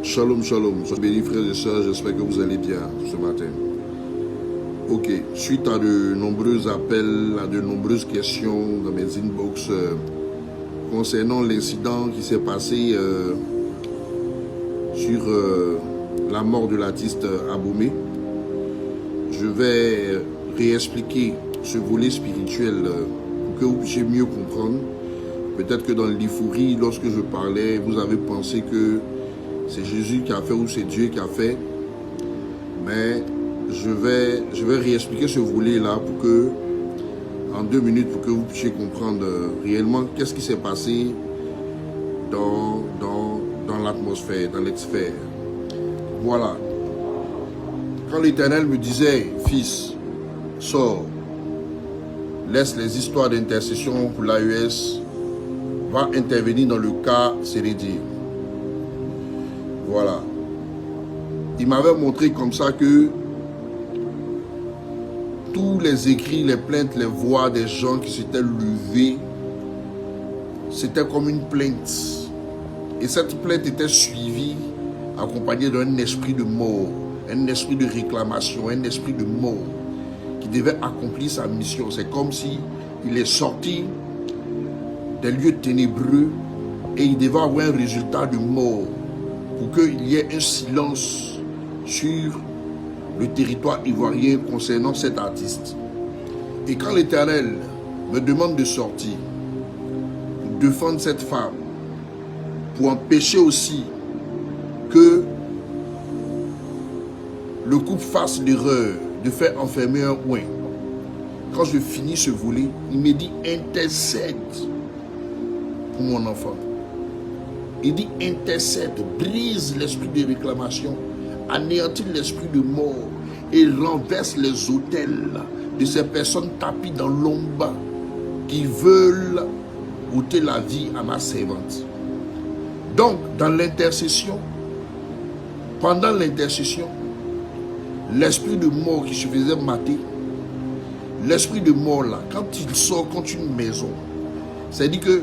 Shalom, shalom. Soyez bénis, frères et sœurs. J'espère que vous allez bien ce matin. Ok, suite à de nombreux appels, à de nombreuses questions dans mes inbox concernant l'incident qui s'est passé sur la mort de l'artiste Abomey, je vais réexpliquer ce volet spirituel pour que vous puissiez mieux comprendre. Peut-être que dans l'euphorie, lorsque je parlais, vous avez pensé que c'est Jésus qui a fait ou c'est Dieu qui a fait. Mais je vais réexpliquer ce volet-là pour que, en 2 minutes, pour que vous puissiez comprendre réellement qu'est-ce qui s'est passé dans l'atmosphère, dans l'exsphère. Voilà. Quand l'Éternel me disait, fils, sors, laisse les histoires d'intercession pour l'AES, va intervenir dans le cas Sérédier. Voilà. Il m'avait montré comme ça que tous les écrits, les plaintes, les voix des gens qui s'étaient levés, c'était comme une plainte. Et cette plainte était suivie, accompagnée d'un esprit de mort, un esprit de réclamation, un esprit de mort qui devait accomplir sa mission. C'est comme si il est sorti des lieux ténébreux et il devait avoir un résultat de mort pour qu'il y ait un silence sur le territoire ivoirien concernant cet artiste. Et quand l'Éternel me demande de sortir, pour défendre cette femme, pour empêcher aussi que le couple fasse l'erreur de faire enfermer un oin, quand je finis ce volet, il me dit intercède pour mon enfant. Il dit intercède, brise l'esprit de réclamation, anéantit l'esprit de mort et renverse les autels de ces personnes tapies dans l'ombre qui veulent ôter la vie à ma servante. Donc, dans l'intercession, pendant l'intercession, l'esprit de mort qui se faisait mater, l'esprit de mort là, quand il sort contre une maison, c'est-à-dire que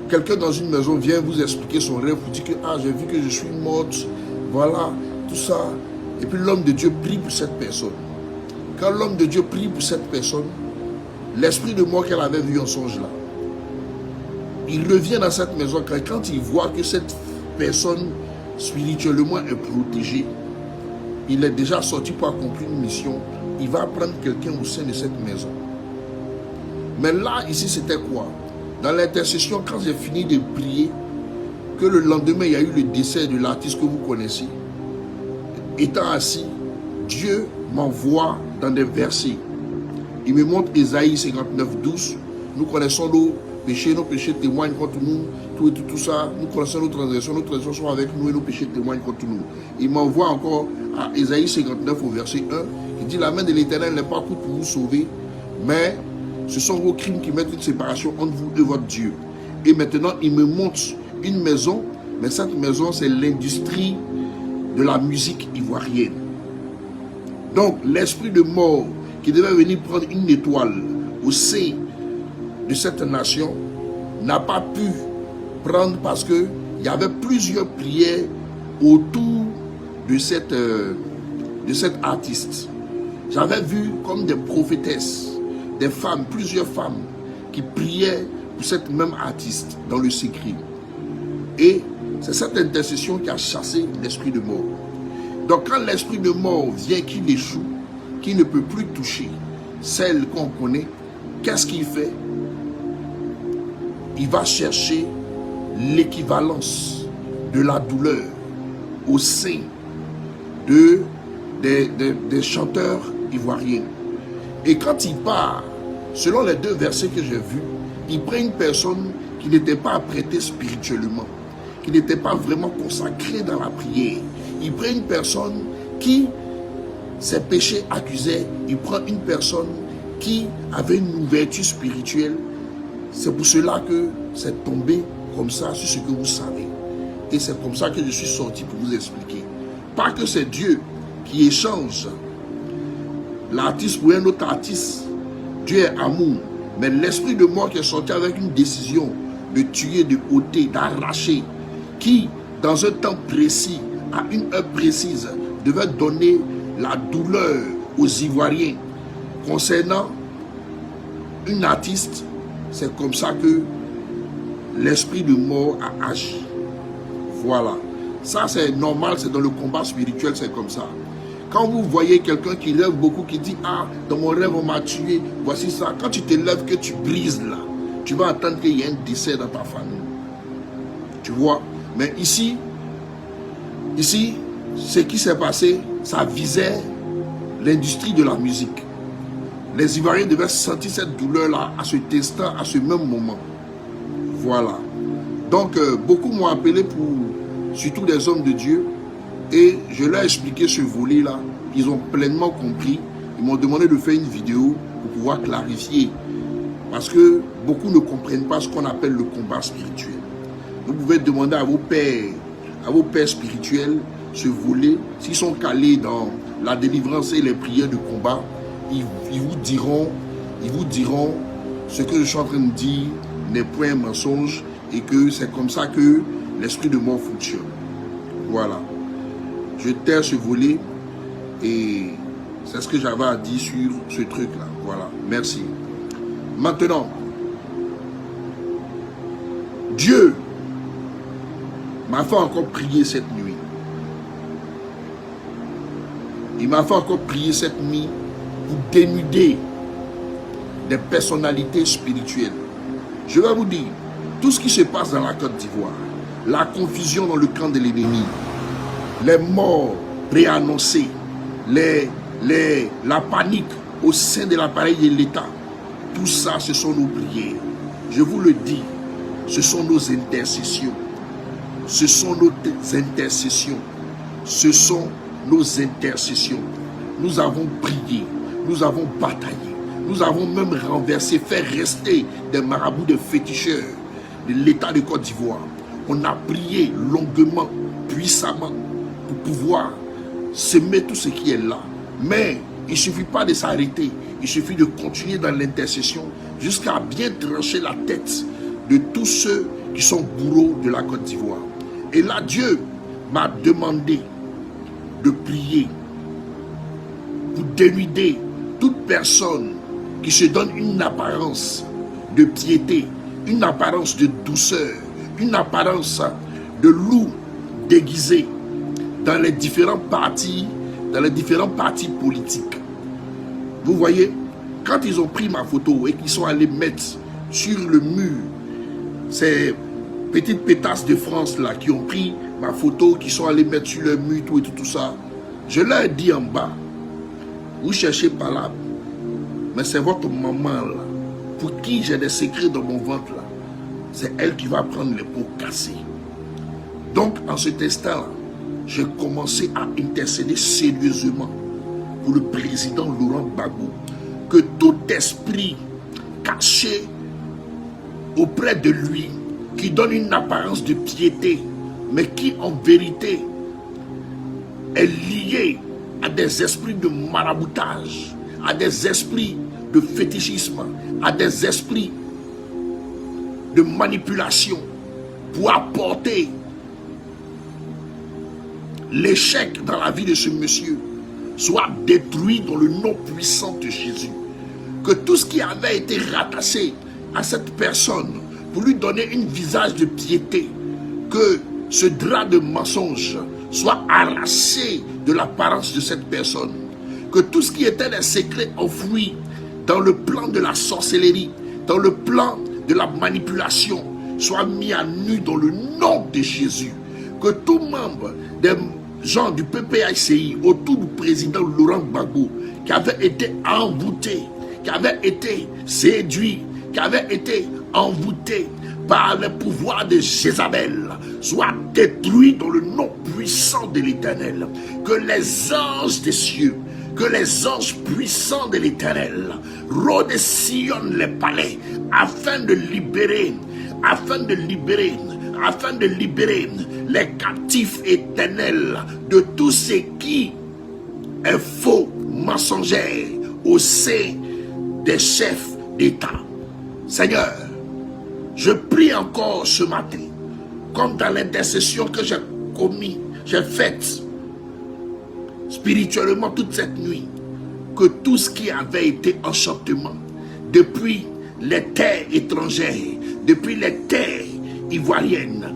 quelqu'un dans une maison vient vous expliquer son rêve, vous dit que ah, j'ai vu que je suis morte, voilà, tout ça. Et puis l'homme de Dieu prie pour cette personne. Quand l'homme de Dieu prie pour cette personne, l'esprit de mort qu'elle avait vu en songe là, il revient dans cette maison quand il voit que cette personne spirituellement est protégée, il est déjà sorti pour accomplir une mission, il va prendre quelqu'un au sein de cette maison. Mais là, ici, c'était quoi? Dans l'intercession, quand j'ai fini de prier, que le lendemain, il y a eu le décès de l'artiste que vous connaissez. Étant assis, Dieu m'envoie dans des versets. Il me montre Ésaïe 59, 12. Nous connaissons nos péchés témoignent contre nous, tout ça. Nous connaissons nos transgressions sont avec nous et nos péchés témoignent contre nous. Il m'envoie encore à Ésaïe 59 au verset 1. Il dit la main de l'Éternel n'est pas courte pour vous sauver, mais ce sont vos crimes qui mettent une séparation entre vous et votre Dieu. Et maintenant, il me montre une maison, mais cette maison, c'est l'industrie de la musique ivoirienne. Donc, l'esprit de mort qui devait venir prendre une étoile au sein de cette nation n'a pas pu prendre parce qu'il y avait plusieurs prières autour de cette artiste. J'avais vu comme des prophétesses, des femmes, plusieurs femmes qui priaient pour cette même artiste dans le secret. Et c'est cette intercession qui a chassé l'esprit de mort. Donc quand l'esprit de mort vient, qu'il échoue, qu'il ne peut plus toucher celle qu'on connaît, qu'est-ce qu'il fait? Il va chercher l'équivalence de la douleur au sein des chanteurs ivoiriens. Et quand il part, selon les 2 versets que j'ai vus, il prend une personne qui n'était pas apprêtée spirituellement, qui n'était pas vraiment consacrée dans la prière. Il prend une personne qui, ses péchés accusaient, il prend une personne qui avait une ouverture spirituelle. C'est pour cela que c'est tombé comme ça sur ce que vous savez. Et c'est comme ça que je suis sorti pour vous expliquer. Pas que c'est Dieu qui échange l'artiste pour un autre artiste. Dieu est amour. Mais l'esprit de mort qui est sorti avec une décision de tuer, de ôter, d'arracher, qui dans un temps précis, à une heure précise, devait donner la douleur aux Ivoiriens concernant une artiste. C'est comme ça que l'esprit de mort a agi. Voilà. Ça, c'est normal, c'est dans le combat spirituel, c'est comme ça. Quand vous voyez quelqu'un qui rêve beaucoup, qui dit « Ah, dans mon rêve, on m'a tué, voici ça ». Quand tu te lèves, que tu brises là, tu vas entendre qu'il y a un décès dans ta famille. Tu vois? Mais ici, ce qui s'est passé, ça visait l'industrie de la musique. Les Ivoiriens devaient sentir cette douleur-là à cet instant, à ce même moment. Voilà. Donc, beaucoup m'ont appelé pour, surtout des hommes de Dieu, et je leur ai expliqué ce volet-là. Ils ont pleinement compris. Ils m'ont demandé de faire une vidéo pour pouvoir clarifier. Parce que beaucoup ne comprennent pas ce qu'on appelle le combat spirituel. Vous pouvez demander à vos pères spirituels ce volet. S'ils sont calés dans la délivrance et les prières de combat, ils vous diront ce que je suis en train de dire n'est point un mensonge et que c'est comme ça que l'esprit de mort fonctionne. Voilà. Je tais ce volet et c'est ce que j'avais à dire sur ce truc-là. Voilà. Merci. Maintenant, Dieu m'a fait encore prier cette nuit. Il m'a fait encore prier cette nuit pour dénuder des personnalités spirituelles. Je vais vous dire, tout ce qui se passe dans la Côte d'Ivoire, la confusion dans le camp de l'ennemi, les morts préannoncés, la panique au sein de l'appareil de l'État, tout ça, ce sont nos prières. Je vous le dis, ce sont nos intercessions. Ce sont nos intercessions. Ce sont nos intercessions. Nous avons prié, nous avons bataillé, nous avons même renversé, fait rester des marabouts de féticheurs de l'État de Côte d'Ivoire. On a prié longuement, puissamment, pour pouvoir semer tout ce qui est là. Mais il ne suffit pas de s'arrêter, il suffit de continuer dans l'intercession jusqu'à bien trancher la tête de tous ceux qui sont bourreaux de la Côte d'Ivoire. Et là, Dieu m'a demandé de prier pour dénuder toute personne qui se donne une apparence de piété, une apparence de douceur, une apparence de loup déguisé dans les différents partis politiques. Vous voyez, quand ils ont pris ma photo et qu'ils sont allés mettre sur le mur ces petites pétasses de France là qui ont pris ma photo, qui sont allés mettre sur le mur tout ça, je leur ai dit en bas, vous cherchez pas là, mais c'est votre maman là, pour qui j'ai des secrets dans mon ventre là, c'est elle qui va prendre les pots cassés. Donc en cet instant-là, j'ai commencé à intercéder sérieusement pour le président Laurent Gbagbo, que tout esprit caché auprès de lui, qui donne une apparence de piété, mais qui en vérité est lié à des esprits de maraboutage, à des esprits de fétichisme, à des esprits de manipulation, pour apporter l'échec dans la vie de ce monsieur, soit détruit dans le nom puissant de Jésus. Que tout ce qui avait été rattaché à cette personne pour lui donner un visage de piété, que ce drap de mensonge soit arraché de l'apparence de cette personne. Que tout ce qui était des secrets enfouis dans le plan de la sorcellerie, dans le plan de la manipulation, soit mis à nu dans le nom de Jésus. Que tout membre des gens du PPACI autour du président Laurent Gbagbo, qui avait été envoûté, qui avait été séduit, qui avait été envoûté par le pouvoir de Jézabel, soit détruit dans le nom puissant de l'Éternel. Que les anges des cieux, que les anges puissants de l'Éternel rôdent et sillonnent les palais afin de libérer les captifs éternels de tout ce qui est faux, mensongère au sein des chefs d'État. Seigneur, je prie encore ce matin comme dans l'intercession que j'ai commis, j'ai faite spirituellement toute cette nuit, que tout ce qui avait été enchantement, depuis les terres étrangères, depuis les terres ivoiriennes,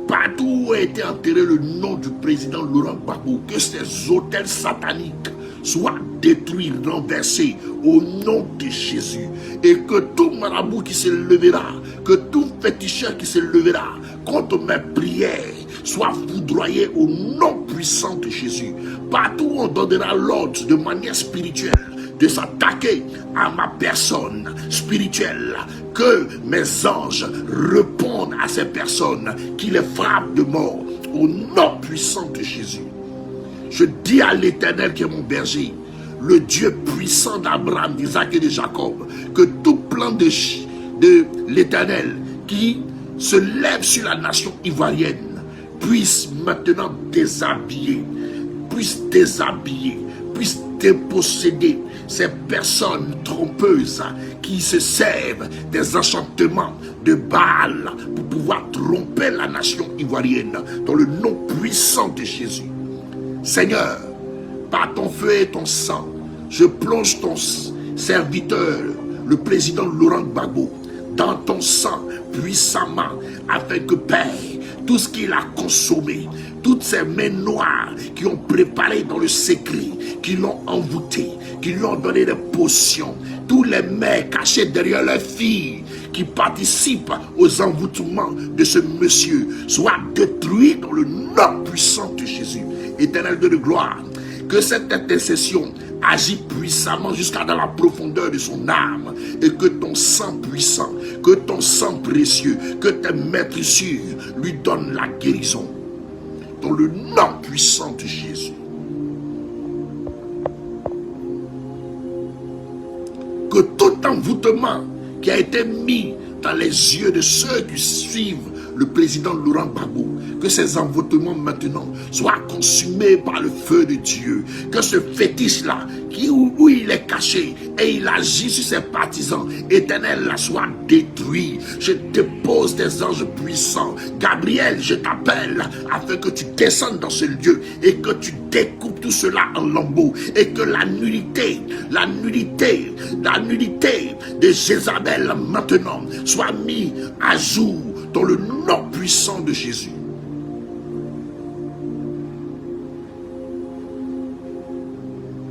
partout où a été enterré le nom du président Laurent Gbagbo, que ces hôtels sataniques soient détruits, renversés au nom de Jésus. Et que tout marabout qui se lèvera, que tout féticheur qui se lèvera contre mes prières soit foudroyé au nom puissant de Jésus. Partout où on donnera l'ordre de manière spirituelle de s'attaquer à ma personne spirituelle, que mes anges répondent à ces personnes qui les frappent de mort au nom puissant de Jésus. Je dis à l'Éternel qui est mon berger, le Dieu puissant d'Abraham, d'Isaac et de Jacob, que tout plan de l'Éternel qui se lève sur la nation ivoirienne puisse maintenant déshabiller, puisse déposséder ces personnes trompeuses qui se servent des enchantements de Baal pour pouvoir tromper la nation ivoirienne dans le nom puissant de Jésus. Seigneur, par ton feu et ton sang, je plonge ton serviteur, le président Laurent Gbagbo, dans ton sang puissamment, afin que, Père, tout ce qu'il a consommé, toutes ces mains noires qui ont préparé dans le secret, qui l'ont envoûté, qui lui ont donné des potions, tous les mères cachés derrière leurs filles qui participent aux envoûtements de ce monsieur, soient détruits dans le nom puissant de Jésus. Éternel Dieu de gloire, que cette intercession agit puissamment jusqu'à dans la profondeur de son âme, et que ton sang puissant, que ton sang précieux, que tes maîtrissures lui donnent la guérison dans le nom puissant de Jésus. Que tout envoûtement qui a été mis dans les yeux de ceux qui suivent le président Laurent Gbagbo, que ces envoûtements maintenant soient consumés par le feu de Dieu. Que ce fétiche-là, où il est caché et il agit sur ses partisans, Éternel, là, soit détruit. Je dépose des anges puissants. Gabriel, je t'appelle afin que tu descendes dans ce lieu et que tu découpes tout cela en lambeaux, et que la nudité de Jézabel maintenant soit mise à jour dans le nom puissant de Jésus.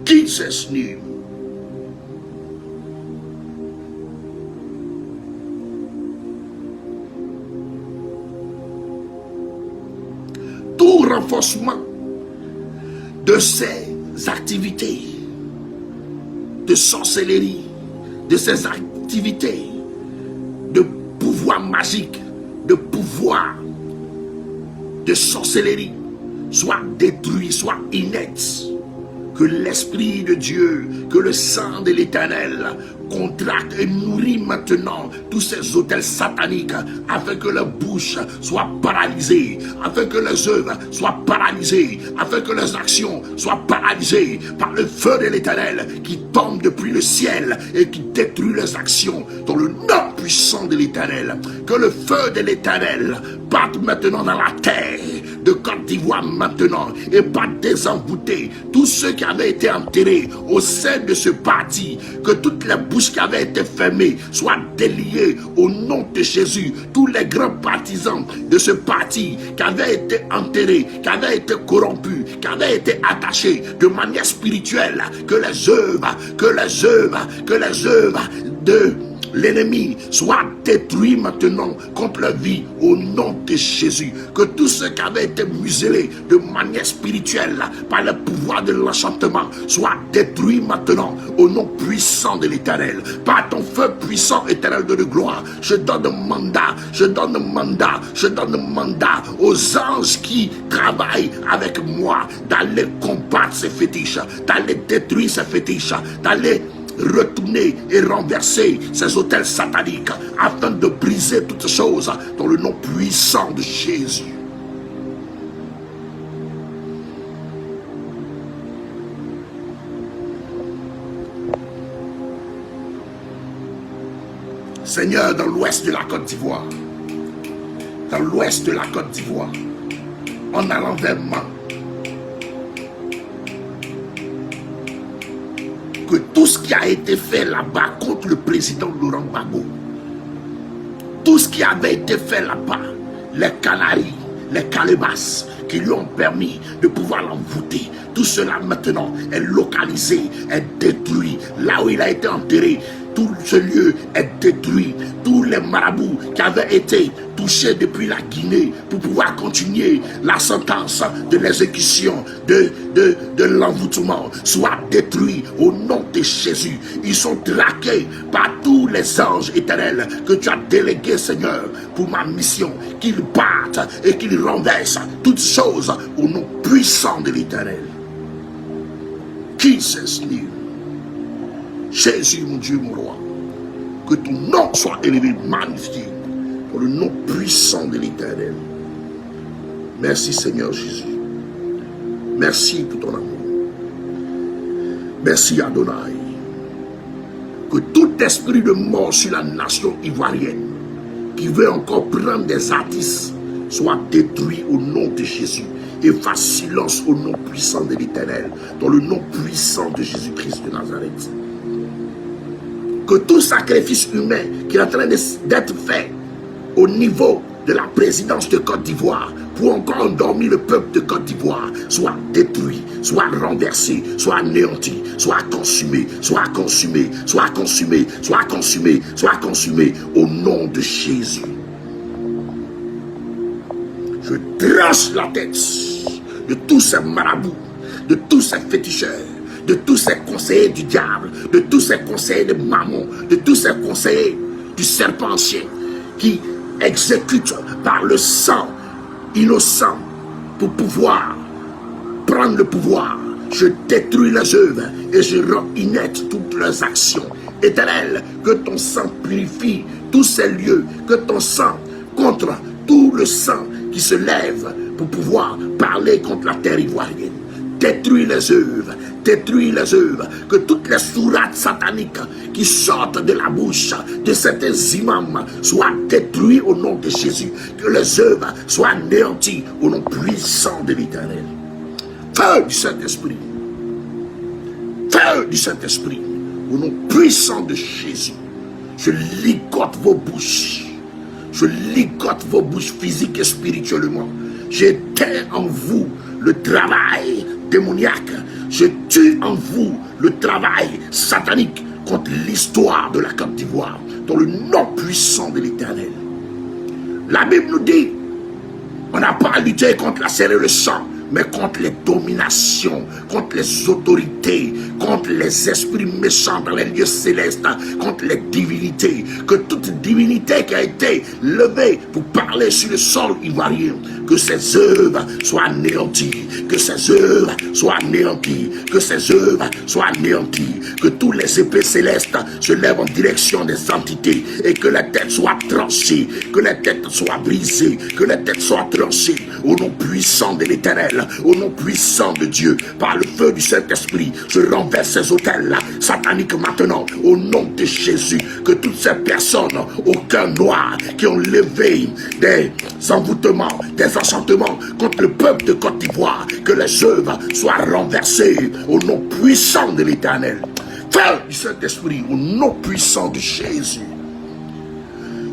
Jesus' name. Tout renforcement de ces activités de sorcellerie, de ces activités de pouvoir magique, de pouvoir de sorcellerie, soit détruit, soit inerte. Que l'Esprit de Dieu, que le sang de l'Éternel contracte et nourrit maintenant tous ces hôtels sataniques, afin que leur bouche soit paralysée, afin que leurs œuvres soient paralysées, afin que leurs actions soient paralysées par le feu de l'Éternel qui tombe depuis le ciel et qui détruit leurs actions dans le nom puissant de l'Éternel. Que le feu de l'Éternel parte maintenant dans la terre de Côte d'Ivoire maintenant, et parte désenvoûter tous ceux qui avaient été enterrés au sein de ce parti. Que toutes les bouches qui avaient été fermées soient déliées au nom de Jésus. Tous les grands partisans de ce parti qui avaient été enterrés, qui avaient été corrompus, qui avaient été attachés de manière spirituelle, que les œuvres de l'ennemi soit détruit maintenant contre leur vie au nom de Jésus. Que tous ceux qui avaient été muselés de manière spirituelle par le pouvoir de l'enchantement soient détruits maintenant au nom puissant de l'Éternel. Par ton feu puissant, Éternel de gloire, je donne mandat aux anges qui travaillent avec moi d'aller combattre ces fétiches, d'aller détruire ces fétiches, d'aller retourner et renverser ces hôtels sataniques, afin de briser toutes choses dans le nom puissant de Jésus. Seigneur, dans l'ouest de la Côte d'Ivoire, dans l'ouest de la Côte d'Ivoire, en allant vers Mans. Que tout ce qui a été fait là-bas contre le président Laurent Gbagbo, tout ce qui avait été fait là-bas, les Canaries, les calebasses qui lui ont permis de pouvoir l'envoûter, tout cela maintenant est localisé, est détruit. Là où il a été enterré, tout ce lieu est détruit. Tous les marabouts qui avaient été touchés depuis la Guinée pour pouvoir continuer la sentence de l'exécution, de l'envoûtement, soient détruits au nom de Jésus. Ils sont traqués par tous les anges éternels que tu as délégués, Seigneur, pour ma mission. Qu'ils battent et qu'ils renversent toutes choses au nom puissant de l'Éternel. Jesus name. Jésus, mon Dieu, mon roi, que ton nom soit élevé, magnifié, pour le nom puissant de l'Éternel. Merci, Seigneur Jésus. Merci pour ton amour. Merci, Adonai. Que tout esprit de mort sur la nation ivoirienne qui veut encore prendre des artistes soit détruit au nom de Jésus. Et fasse silence au nom puissant de l'Éternel, dans le nom puissant de Jésus-Christ de Nazareth. Que tout sacrifice humain qui est en train d'être fait au niveau de la présidence de Côte d'Ivoire pour encore endormir le peuple de Côte d'Ivoire soit détruit, soit renversé, soit anéanti, soit consumé, soit consumé, soit consumé, soit consumé, soit consumé au nom de Jésus. Je tranche la tête de tous ces marabouts, de tous ces féticheurs, de tous ces conseillers du diable, de tous ces conseillers de Mammon, de tous ces conseillers du serpent ancien qui exécutent par le sang innocent pour pouvoir prendre le pouvoir. Je détruis leurs œuvres et je rends inertes toutes leurs actions. Éternel, que ton sang purifie tous ces lieux, que ton sang contre tout le sang qui se lève pour pouvoir parler contre la terre ivoirienne. Détruis les œuvres, détruis les œuvres, que toutes les sourates sataniques qui sortent de la bouche de certains imams soient détruits au nom de Jésus, que les œuvres soient anéanties au nom puissant de l'Éternel. Feu du Saint-Esprit, feu du Saint-Esprit, au nom puissant de Jésus, je ligote vos bouches, je ligote vos bouches physiques et spirituellement, j'éteins en vous le travail démoniaque, je tue en vous le travail satanique contre l'histoire de la Côte d'Ivoire, dans le nom puissant de l'Éternel. La Bible nous dit, on n'a pas à lutter contre la chair et le sang, mais contre les dominations, contre les autorités, contre les esprits méchants dans les lieux célestes, contre les divinités. Que toute divinité qui a été levée pour parler sur le sol ivoirien, que ses œuvres soient anéanties, que ses œuvres soient anéanties, que ses œuvres soient anéanties, que tous les épées célestes se lèvent en direction des entités et que les têtes soient tranchées, que les têtes soient brisées, que les têtes soient tranchées au nom puissant de l'Éternel. Au nom puissant de Dieu, par le feu du Saint-Esprit, je renverse ces hôtels-là, sataniques maintenant, au nom de Jésus, que toutes ces personnes au cœur noir qui ont levé des envoûtements, des enchantements contre le peuple de Côte d'Ivoire, que les œuvres soient renversées au nom puissant de l'Éternel. Feu du Saint-Esprit, au nom puissant de Jésus,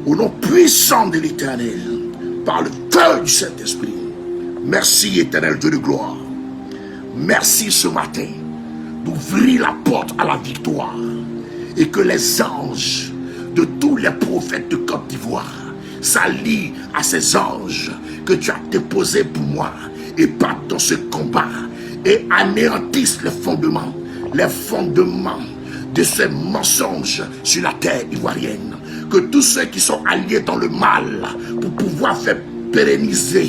au nom puissant de l'Éternel, par le feu du Saint-Esprit. Merci éternel Dieu de gloire. Merci ce matin d'ouvrir la porte à la victoire et que les anges de tous les prophètes de Côte d'Ivoire s'allient à ces anges que tu as déposés pour moi et battent dans ce combat et anéantissent les fondements de ces mensonges sur la terre ivoirienne. Que tous ceux qui sont alliés dans le mal pour pouvoir faire pérenniser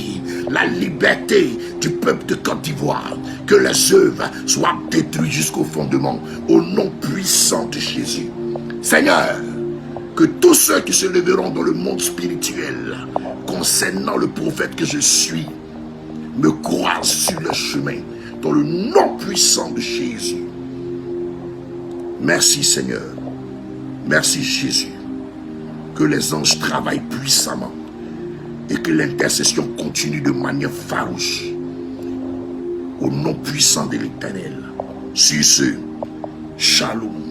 la liberté du peuple de Côte d'Ivoire, que les œuvres soient détruites jusqu'au fondement, au nom puissant de Jésus. Seigneur, que tous ceux qui se lèveront dans le monde spirituel concernant le prophète que je suis me croisent sur le chemin, dans le nom puissant de Jésus. Merci Seigneur, merci Jésus, que les anges travaillent puissamment et que l'intercession continue de manière farouche. Au nom puissant de l'Éternel. Sur ce, shalom.